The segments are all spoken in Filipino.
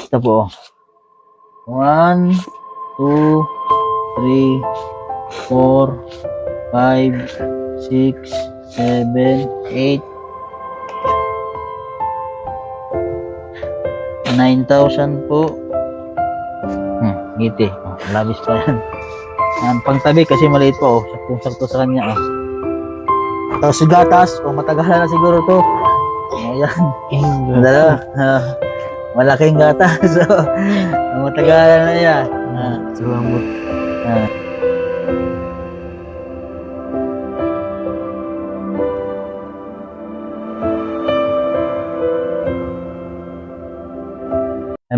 lista po. 1, 2, 3, 4, 5, 6, 7, 8, 9,000 po. Ngiti. Labis pa yan. Pangtabi kasi maliit pa oh. Saktong-sakto sa kanya oh. Tapos si gatas, matagalan na siguro to. Ayan. Dalawa. Malaking gatas. So, matagalan na yan. Salamat.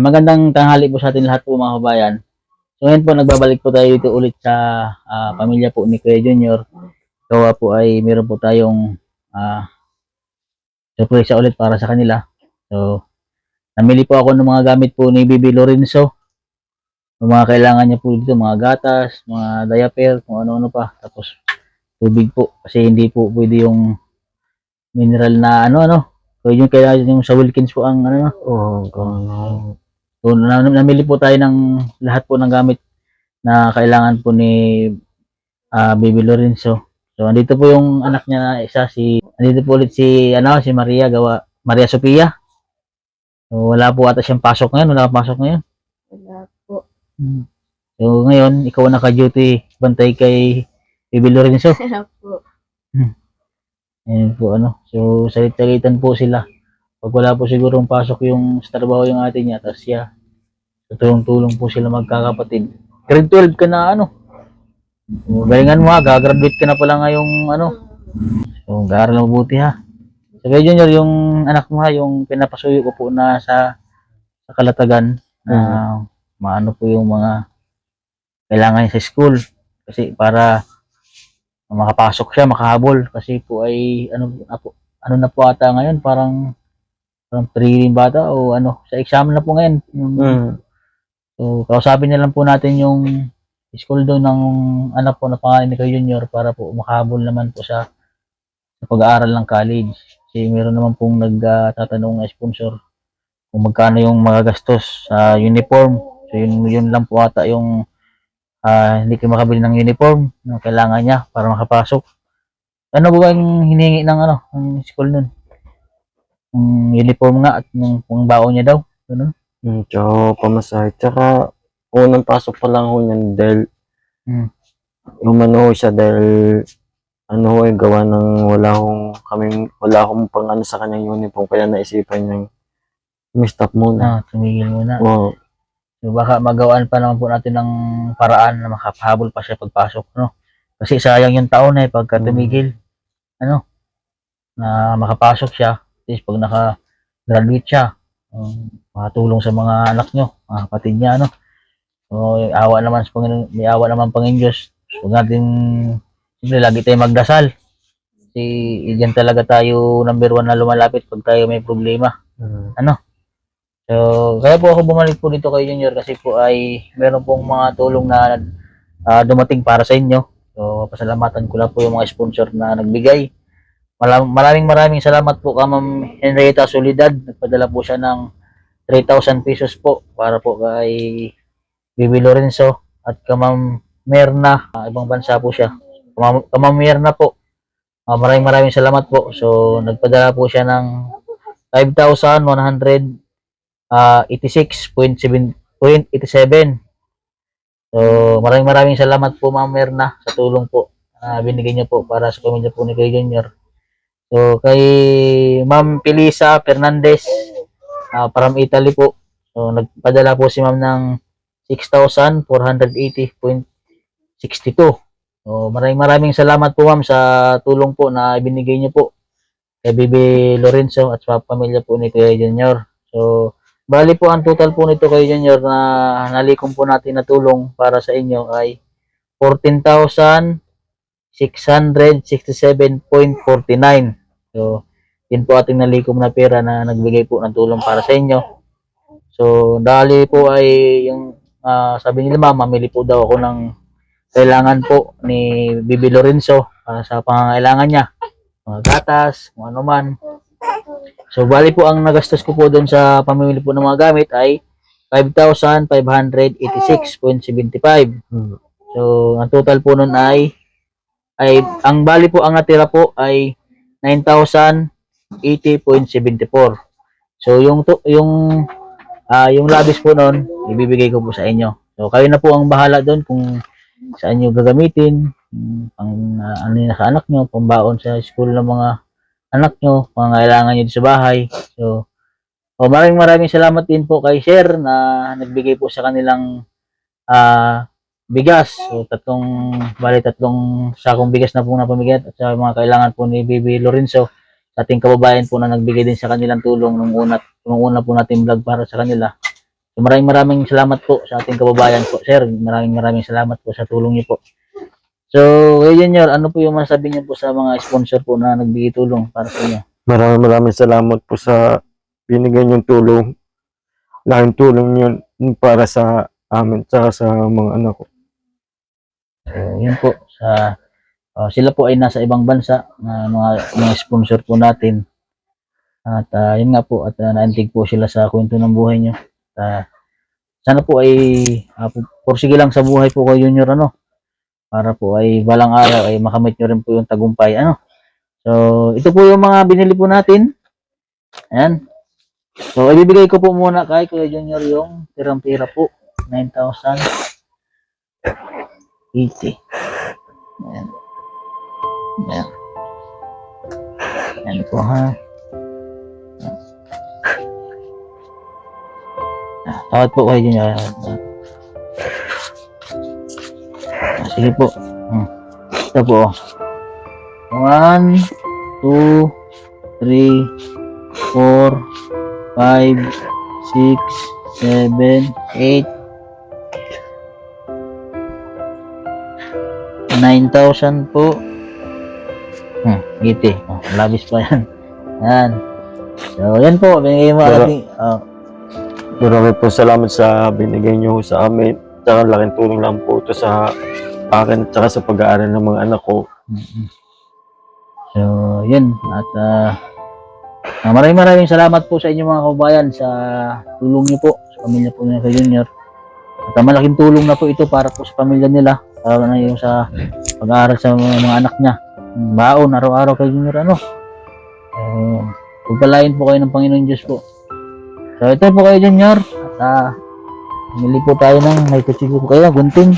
Magandang tanghali po sa atin lahat po mga kabayan. So ngayon po nagbabalik po tayo dito ulit sa pamilya po ni Kuya Junior. Gawa po ay meron po tayong surprise ulit para sa kanila. So namili po ako ng mga gamit po ni Bibi Lorenzo. Yung mga kailangan niya po dito, mga gatas, mga diaper, kung ano-ano pa. Tapos tubig po kasi hindi po pwede yung mineral na ano. So yung kailangan yung sa Wilkins po ang ano. So namili po tayo ng lahat po ng gamit na kailangan po ni Bibi Lorenzo. So andito po yung anak niya na isa andito po ulit si Maria Sophia. So wala po ata siyang pasok ngayon, Wala po. So ngayon ikaw naka-duty bantay kay Bibi Lorenzo. Wala po. Ayun po So salit-salitan po sila. Pag wala po sigurong pasok yung sa trabaho yung ate niya, tapos siya, tulong-tulong po sila magkakapatid. Grade 12 ka na galingan mo gagraduate ka na pala ngayong So mag-aaral mabuti ha. So kaya Junior, yung anak mo yung pinapasuyo ko po na sa Kalatagan, maano po yung mga kailangan niya sa school. Kasi para makapasok siya, makahabol. Kasi po ay, ano na po ata ngayon, parang prelim bata o sa exam na po ngayon. So, kausapin na lang po natin yung school doon ng anak po na pangalan ni Kuya Junior para po makahabol naman po sa pag-aaral ng college. Kasi meron naman pong nagtatanong na sponsor kung magkano yung mga gastos sa uniform. So, yun lang po ata yung hindi kayo makabili ng uniform na kailangan niya para makapasok. Ano ba yung hinihingi ng ng school nun? Uniform nga at yung pangbaon niya daw. Tsaka pamasahe. Tsaka unang pasok pa lang ho niyan dahil umano siya dahil gawa ng wala akong pang sa kanyang uniform kaya naisipan niyang stop muna. Tumigil muna. Oo. So baka magawaan pa naman po natin ng paraan na makapahabol pa siya pagpasok, Kasi sayang yung taon pagka tumigil, na makapasok siya. At least pag naka-graduate siya, makatulong sa mga anak nyo, mga kapatid niya, So, may awa naman Panginoon Diyos. Huwag natin, siyempre, lagi tayo magdasal. Kasi, yan talaga tayo number 1 na lumalapit pag tayo may problema. So, kaya po ako bumalik po dito kay Junior kasi po ay meron pong mga tulong na dumating para sa inyo. So, pasalamatan ko lang po yung mga sponsor na nagbigay. Maraming salamat po ka Ma'am Henrietta Solidad. Nagpadala po siya ng 3,000 pesos po para po kay Bibi Lorenzo at ka Ma'am Merna, ibang bansa po siya. Ka Ma'am Merna po. Maraming salamat po. So nagpadala po siya ng 5,186.87. So maraming salamat po Ma'am Merna sa tulong po binigay niyo po para sa pamilya po ni Kuya Junior. So kay Ma'am Pilisa Fernandez from Italy po. So nagpadala po si Ma'am ng 6,480.62. So maraming salamat po Ma'am sa tulong po na ibinigay niyo po kay Bibi Lorenzo at sa pamilya po ni Kuya Junior. So bali po ang total po nito Kuya Junior na nalikom po natin na tulong para sa inyo ay 14,667.49. So yun po ating nalikom na pera na nagbigay po ng tulong para sa inyo. So dali po ay yung sabi nila Ma'am, mamili po daw ako ng kailangan po ni Bibi Lorenzo para sa pangangailangan niya. Mga gatas, kung ano man. So bali po ang nagastos ko po doon sa pamimili po ng mga gamit ay 5,586.75. Hmm. So, ang total po nun ay ang bali po, ang natira po ay 9,080.74. So, yung labis po nun, ibibigay ko po sa inyo. So, kayo na po ang bahala doon kung saan nyo gagamitin, pang ano yun sa anak nyo, pambaon sa school ng mga anak nyo, pangailangan nyo sa bahay. So, maraming salamat din po kay Sir na nagbigay po sa kanilang bigas. So, tatlong sakong bigas na po na pamigat at sa mga kailangan po ni Bibi Lorenzo, sa ating kababayan po na nagbigay din sa kanilang tulong nung una po natin vlog para sa kanila. So, maraming salamat po sa ating kababayan po, Sir. Maraming salamat po sa tulong niyo po. So, Junior, ano po yung masabi niyo po sa mga sponsor po na nagbigay tulong para sa inyo? Maraming salamat po sa binigay niyong tulong. Laking tulong yun para sa amin at sa mga anak ko. So, yun po. Sila po ay nasa ibang bansa na mga sponsor po natin. At yun nga po, at naantig po sila sa kwento ng buhay nyo. Sana po ay pursige lang sa buhay po kayo, Junior, para po ay balang araw ay makamit nyo rin po yung tagumpay. So, ito po yung mga binili po natin. Ayan. So, ibibigay ko po muna kay Kuya Junior yung tirang-tira po. 9,080. Ayan. Ayan. Ayan po, ha. Tawad po kayo Junior. Sige po. Ito po. 1, 2, 3, 4, 5, 6, 7, 8, 9,000 po. 80. Labis pa yan. Yan. So, yan po. Binigay mo ating... Maraming po salamat sa binigay niyo sa amin. Tsaka laking tulong lang po ito sa akin at sa pag-aaral ng mga anak ko. So, yun. At maraming salamat po sa inyo mga kababayan sa tulong niyo po sa pamilya po niya kay Junior. At malaking tulong na po ito para po sa pamilya nila. Para na yung sa pag-aaral sa mga anak niya. Baon, araw-araw kay Junior, pagpalain po kayo ng Panginoon Diyos po. So, ito po kayo, Junior. At mili po tayo ng may kutsigi po kayo, gunting.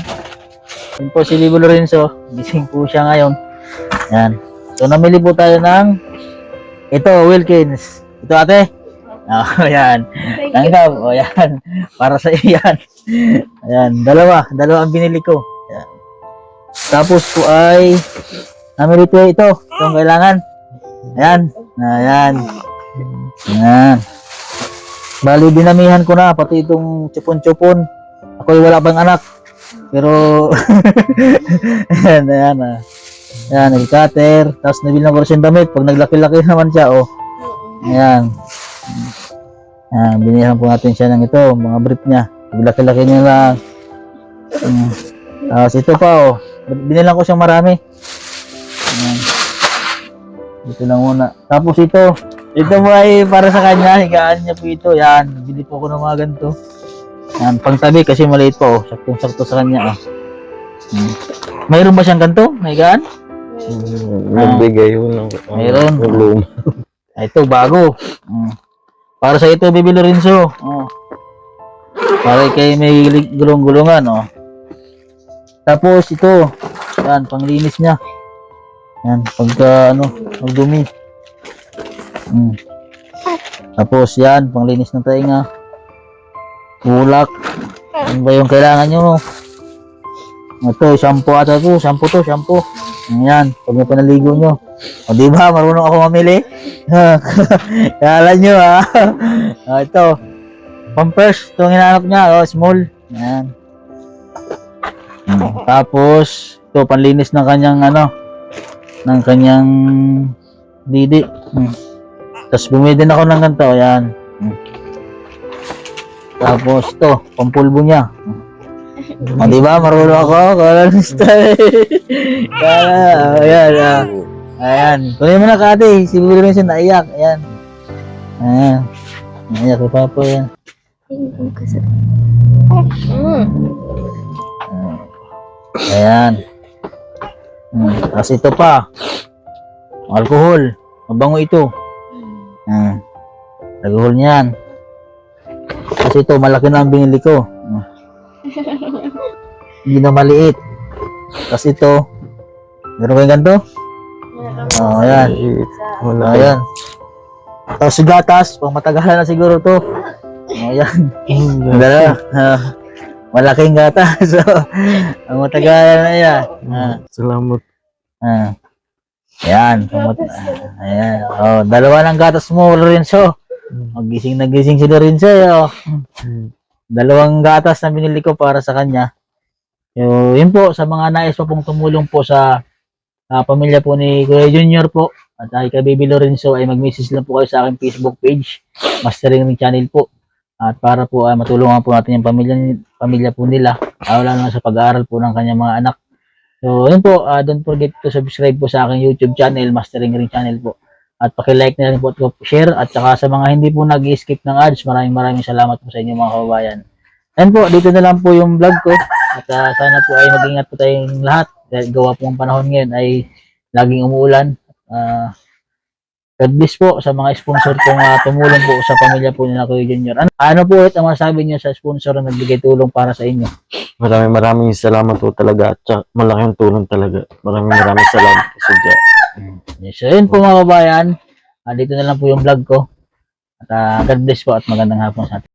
Yun po si Bibi Lorenzo. Gising po siya ngayon. Yan. So, namili po tayo ng ito, Wilkins. Ito, ate. Ayan. Tanggap. Ayan. Para sa iyo yan. Ayan. Dalawa ang binili ko. Ayan. Tapos po ay namili ko ito. Itong kailangan. Ayan. Ayan. Ayan. Bali, dinamihan ko na. Pati itong chupon-chupon. Ako'y wala pang anak. Pero, ayan. Ayan. Ayan, nag-cutter. Tapos nabilang ko rin siyang damit. Pag naglaki-laki naman siya, Ayan. Ayan, binihan po natin siya ng ito. Mga brief niya. Naglaki-laki niya lang. Tapos ito pa, binilang ko siyang marami. Ayan. Ito lang muna. Tapos ito po ay para sa kanya. Higaan niya po ito. Yan. Bili po ko ng mga ganito. Yan. Pangtabi kasi maliit po. Saktong-sakto sa kanya. Mayroon ba siyang ganito? Higaan? Nagbigay yun ng Mayroon. luma. Ito, bago. Para sa ito, Bibi Lorenzo. Para kay may gulong-gulungan. Tapos ito. Yan. Panglinis niya. Yan. Pagka, magdumi. Tapos yan, panglinis ng tainga. Bulak. Ano ba yung kailangan nyo? Ito, shampoo ata ito. Shampoo. Ayan, pag may panaligo nyo. O diba, marunong ako mamili? Kala nyo ito. Pampers, itong hinahanap niya. Small. Ayan. Tapos, ito, panlinis ng kanyang ng kanyang didi. Tapos bumili din ako ng ganito, ayan. Tapos ito, pampulbo niya. Diba, marunong ako. Ayan. Kunin mo na kati, si Bibi Lorenzo naiyak. Ayan. Naiyak ko pa po yan. Ayan. Tapos ito pa. Alcohol. Mabango ito. Alcohol niyan. Kasi ito, malaki na ang binili ko. Hindi na maliit. Tapos ito, meron kayong ganito? Oh, ayan. Wala. Ayan. Tapos gatas, pang matagalan na siguro to. Ayan. Dala. Malaking gatas. So, ang matagalan na yan. Salamat. Ayan. Ayan. Oh, dalawa ng gatas mo, Lorenzo. Magising na gising si Lorenzo. Oh. Dalawang gatas na binili ko para sa kanya. So, yun po, sa mga nais pa pong tumulong po sa pamilya po ni Kuya Junior po at kay Baby Lorenzo ay mag-message lang po kayo sa aking Facebook page, Mastering Channel po. At para po matulungan po natin yung pamilya po nila, wala naman sa pag-aaral po ng kanyang mga anak. So, yun po, don't forget to subscribe po sa aking YouTube channel, Mastering Channel po. At paki-like na rin po at share. At saka sa mga hindi po nag-skip ng ads, maraming salamat po sa inyo mga kababayan. Yan po, dito na lang po yung vlog ko. At sana po ay mag-ingat po tayong lahat. Dahil gawa po ang panahon ngayon ay laging umuulan. God bless po sa mga sponsor kong tumulong po sa pamilya po nila Kuya Junior. Ano po ulit ang masabi niyo sa sponsor na nagbigay tulong para sa inyo? Maraming salamat po talaga. At malaking tulong talaga. Maraming salamat po sa Diyos. Yes, so yun po mga kabayan. Dito na lang po yung vlog ko. At God bless po at magandang hapon sa atin.